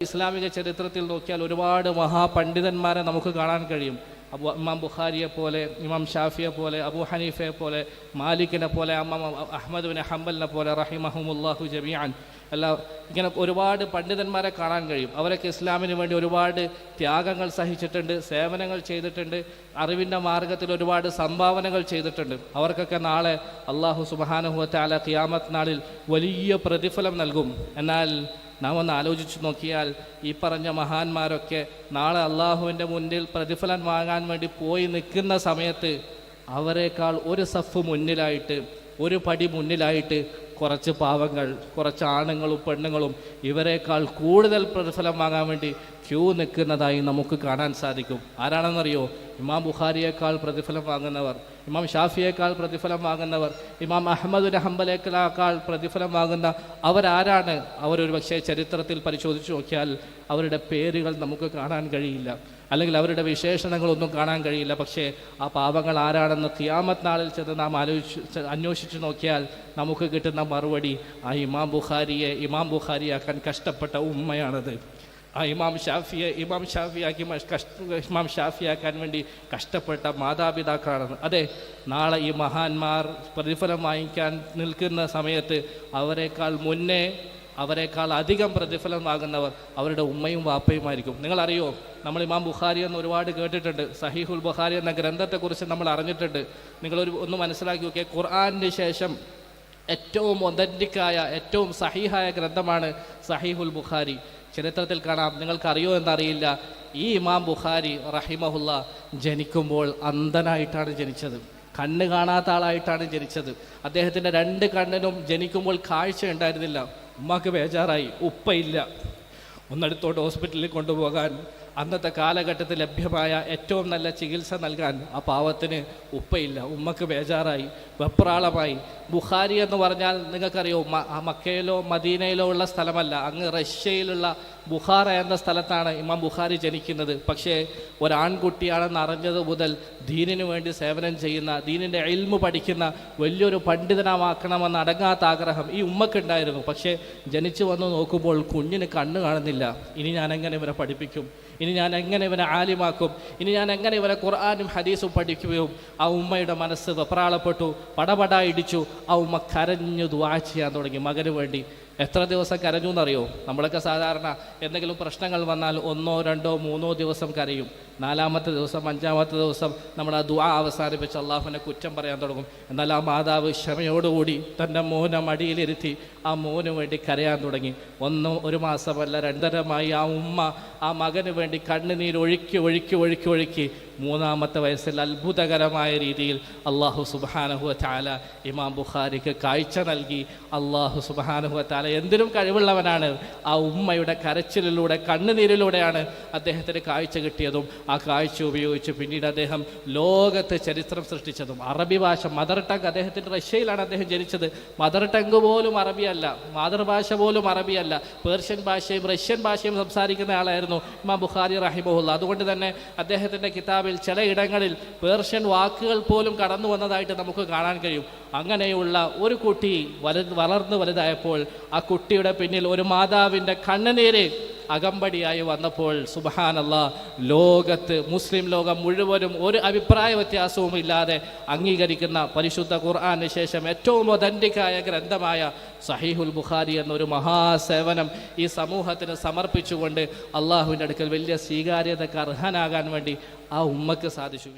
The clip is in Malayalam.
ഇസ്ലാമിക ചരിത്രത്തിൽ നോക്കിയാൽ ഒരുപാട് മഹാപണ്ഡിതന്മാരെ നമുക്ക് കാണാൻ കഴിയും. ഇമാം ബുഖാരിയെ പോലെ, ഇമാം ഷാഫിയെ പോലെ, അബൂ ഹനീഫയെ പോലെ, മാലിക്കിനെ പോലെ, അഹ്മദ് ബിൻ ഹംബലിനെ പോലെ റഹിമഹുമുല്ലാഹു ജമീഅൻ ഇങ്ങനെ ഒരുപാട് പണ്ഡിതന്മാരെ കാണാൻ കഴിയും. അവരൊക്കെ ഇസ്ലാമിന് വേണ്ടി ഒരുപാട് ത്യാഗങ്ങൾ സഹിച്ചിട്ടുണ്ട്, സേവനങ്ങൾ ചെയ്തിട്ടുണ്ട്, അറിവിൻ്റെ മാർഗത്തിൽ ഒരുപാട് സംഭാവനകൾ ചെയ്തിട്ടുണ്ട്. അവർക്കൊക്കെ നാളെ അള്ളാഹു സുബ്ഹാനഹു വ തആല ഖിയാമത്ത് നാളിൽ വലിയ പ്രതിഫലം നൽകും. എന്നാൽ നാം ഒന്ന് ആലോചിച്ച് നോക്കിയാൽ ഈ പറഞ്ഞ മഹാന്മാരൊക്കെ നാളെ അള്ളാഹുവിൻ്റെ മുന്നിൽ പ്രതിഫലം വാങ്ങാൻ വേണ്ടി പോയി നിൽക്കുന്ന സമയത്ത് അവരെക്കാൾ ഒരു സഫ് മുന്നിലായിട്ട്, ഒരു പടി മുന്നിലായിട്ട് കുറച്ച് പാവങ്ങൾ, കുറച്ച് ആണുങ്ങളും പെണ്ണുങ്ങളും ഇവരെക്കാൾ കൂടുതൽ പ്രതിഫലം വാങ്ങാൻ വേണ്ടി ക്യൂ നിൽക്കുന്നതായി നമുക്ക് കാണാൻ സാധിക്കും. ആരാണെന്നറിയോ? ഇമാം ബുഖാരിയേക്കാൾ പ്രതിഫലം വാങ്ങുന്നവർ, ഇമാം ഷാഫിയേക്കാൾ പ്രതിഫലം വാങ്ങുന്നവർ, ഇമാം അഹ്മദ് ബിൻ ഹംബലിനേക്കാൾ പ്രതിഫലം വാങ്ങുന്ന അവരാരാണ്? അവരൊരു പക്ഷേ ചരിത്രത്തിൽ പരിശോധിച്ച് നോക്കിയാൽ അവരുടെ പേരുകൾ നമുക്ക് കാണാൻ കഴിയില്ല, അല്ലെങ്കിൽ അവരുടെ വിശേഷണങ്ങളൊന്നും കാണാൻ കഴിയില്ല. പക്ഷേ ആ പാവങ്ങൾ ആരാണെന്ന് ഖിയാമത്ത് നാളിൽ ചെന്ന് നാം അന്വേഷിച്ച് നോക്കിയാൽ നമുക്ക് കിട്ടുന്ന മറുപടി ആ ഇമാം ബുഖാരിയാക്കാൻ കഷ്ടപ്പെട്ട ഉമ്മയാണത്. ആ ഇമാം ഷാഫിയാക്കാൻ വേണ്ടി കഷ്ടപ്പെട്ട മാതാപിതാക്കളാണ്. അതെ, നാളെ ഈ മഹാന്മാർ പ്രതിഫലം വാങ്ങിക്കാൻ നിൽക്കുന്ന സമയത്ത് അവരെക്കാൾ മുന്നേ, അവരെക്കാൾ അധികം പ്രതിഫലം വാങ്ങുന്നവർ അവരുടെ ഉമ്മയും വാപ്പയുമായിരിക്കും. നിങ്ങളറിയോ, നമ്മൾ ഇമാം ബുഖാരി എന്ന് ഒരുപാട് കേട്ടിട്ടുണ്ട്, സഹീഹുൽ ബുഖാരി എന്ന ഗ്രന്ഥത്തെക്കുറിച്ച് നമ്മൾ അറിഞ്ഞിട്ടുണ്ട്. ഒന്ന് മനസ്സിലാക്കി നോക്കിയാൽ ഖുർആനിന് ശേഷം ഏറ്റവും ഒതന്റിക്കായ, ഏറ്റവും സഹീഹായ ഗ്രന്ഥമാണ് സഹീഹുൽ ബുഖാരി. ചരിത്രത്തിൽ കാണാം, നിങ്ങൾക്കറിയോ എന്നറിയില്ല, ഈ ഇമാം ബുഖാരി റഹിമഹുല്ല ജനിക്കുമ്പോൾ അന്ധനായിട്ടാണ് ജനിച്ചത്, കണ്ണ് കാണാത്ത ആളായിട്ടാണ് ജനിച്ചത്. അദ്ദേഹത്തിൻ്റെ 2 കണ്ണിനും ജനിക്കുമ്പോൾ കാഴ്ച ഉണ്ടായിരുന്നില്ല. ഉമ്മാക്ക് ബേജാറായി, ഉപ്പയില്ല, ഒന്നടുത്തോട്ട് ഹോസ്പിറ്റലിൽ കൊണ്ടുപോകാൻ, അന്നത്തെ കാലഘട്ടത്തിൽ ലഭ്യമായ ഏറ്റവും നല്ല ചികിത്സ നൽകാൻ ആ പാവത്തിന് ഉപ്പയില്ല. ഉമ്മക്ക് ബേജാറായി, വെപ്രാളമായി. ബുഖാരി എന്ന് പറഞ്ഞാൽ നിങ്ങൾക്കറിയോ, മക്കയിലോ മദീനയിലോ ഉള്ള സ്ഥലമല്ല, അങ്ങ് റഷ്യയിലുള്ള ബുഖാറ എന്ന സ്ഥലത്താണ് ഇമാം ബുഖാരി ജനിക്കുന്നത്. പക്ഷേ ഒരാൺകുട്ടിയാണെന്ന് അറിഞ്ഞത് മുതൽ ദീനിനു വേണ്ടി സേവനം ചെയ്യുന്ന, ദീനിൻ്റെ ഇൽമു പഠിക്കുന്ന വലിയൊരു പണ്ഡിതനാക്കണമെന്ന് അടങ്ങാത്ത ആഗ്രഹം ഈ ഉമ്മക്കുണ്ടായിരുന്നു. പക്ഷേ ജനിച്ചു വന്ന് നോക്കുമ്പോൾ കുഞ്ഞിന് കണ്ണ് കാണുന്നില്ല. ഇനി ഞാൻ എങ്ങനെ ഇവരെ പഠിപ്പിക്കും? ഇനി ഞാൻ എങ്ങനെ ഇവനെ ആലിമാക്കും? ഇനി ഞാൻ എങ്ങനെ ഇവരെ ഖുർആനും ഹദീസും പഠിക്കുകയും? ആ ഉമ്മയുടെ മനസ്സ് വെപ്രാളപ്പെട്ടു, പടപട ഇടിച്ചു. ആ ഉമ്മ കരഞ്ഞു ദുആ ചെയ്യാൻ തുടങ്ങി മകന് വേണ്ടി. എത്ര ദിവസം കരഞ്ഞു എന്നറിയോ? നമ്മളൊക്കെ സാധാരണ എന്തെങ്കിലും പ്രശ്നങ്ങൾ വന്നാൽ 1, 2, 3 ദിവസം കരയും. 4-ാമത്തെ ദിവസം, 5-ാമത്തെ ദിവസം നമ്മൾ ആ ദുആ അവസാനിപ്പിച്ച് അള്ളാഹുവിനെ കുറ്റം പറയാൻ തുടങ്ങും. എന്നാൽ ആ മാതാവ് ക്ഷമയോടുകൂടി തൻ്റെ മോനെ മടിയിലിരുത്തി ആ മോന് വേണ്ടി കരയാൻ തുടങ്ങി. 1 മാസമല്ല 2.5 ആ ഉമ്മ ആ മകന് വേണ്ടി കണ്ണുനീര് ഒഴുക്കി 3-ാമത്തെ വയസ്സിൽ അത്ഭുതകരമായ രീതിയിൽ അള്ളാഹു സുബ്ഹാനഹു വ തആല ഇമാം ബുഖാരിക്ക് കാഴ്ച നൽകി. അള്ളാഹു സുബ്ഹാനഹു വ തആല എന്തിനും കഴിവുള്ളവനാണ്. ആ ഉമ്മയുടെ കരച്ചിലിലൂടെ, കണ്ണുനീരിലൂടെയാണ് അദ്ദേഹത്തിന് കാഴ്ച കിട്ടിയതും ആ കാഴ്ച ഉപയോഗിച്ച് പിന്നീട് അദ്ദേഹം ലോകത്ത് ചരിത്രം സൃഷ്ടിച്ചതും. അറബി ഭാഷ, മദർ ടങ്, അദ്ദേഹത്തിൻ്റെ റഷ്യയിലാണ് അദ്ദേഹം ജനിച്ചത്. മദർ ടങ് പോലും അറബിയല്ല, മാതൃഭാഷ പോലും അറബിയല്ല, പേർഷ്യൻ ഭാഷയും റഷ്യൻ ഭാഷയും സംസാരിക്കുന്ന ആളായിരുന്നു ഇമാം ബുഖാരി റഹിമഹുല്ല. അതുകൊണ്ട് തന്നെ അദ്ദേഹത്തിൻ്റെ കിതാബിൽ ചിലയിടങ്ങളിൽ പേർഷ്യൻ വാക്കുകൾ പോലും കടന്നു വന്നതായിട്ട് നമുക്ക് കാണാൻ കഴിയും. അങ്ങനെയുള്ള ഒരു കുട്ടി വളർന്നു വലുതായപ്പോൾ ആ കുട്ടിയുടെ പിന്നിൽ ഒരു മാതാവിൻ്റെ കണ്ണുനീര് അകമ്പടിയായി വന്നപ്പോൾ സുബ്ഹാനല്ലാഹ്, ലോകത്ത് മുസ്ലിം ലോകം മുഴുവനും ഒരു അഭിപ്രായ വ്യത്യാസവും ഇല്ലാതെ അംഗീകരിക്കുന്ന പരിശുദ്ധ ഖുർആന് ശേഷം ഏറ്റവും ഒതന്റിക്കായ ഗ്രന്ഥമായ സഹീഹുൽ ബുഖാരി എന്നൊരു മഹാസേവനം ഈ സമൂഹത്തിന് സമർപ്പിച്ചുകൊണ്ട് അള്ളാഹുവിൻ്റെ അടുക്കൽ വലിയ സ്വീകാര്യതക്ക് അർഹനാകാൻ വേണ്ടി ആ ഉമ്മക്ക് സാധിച്ചു.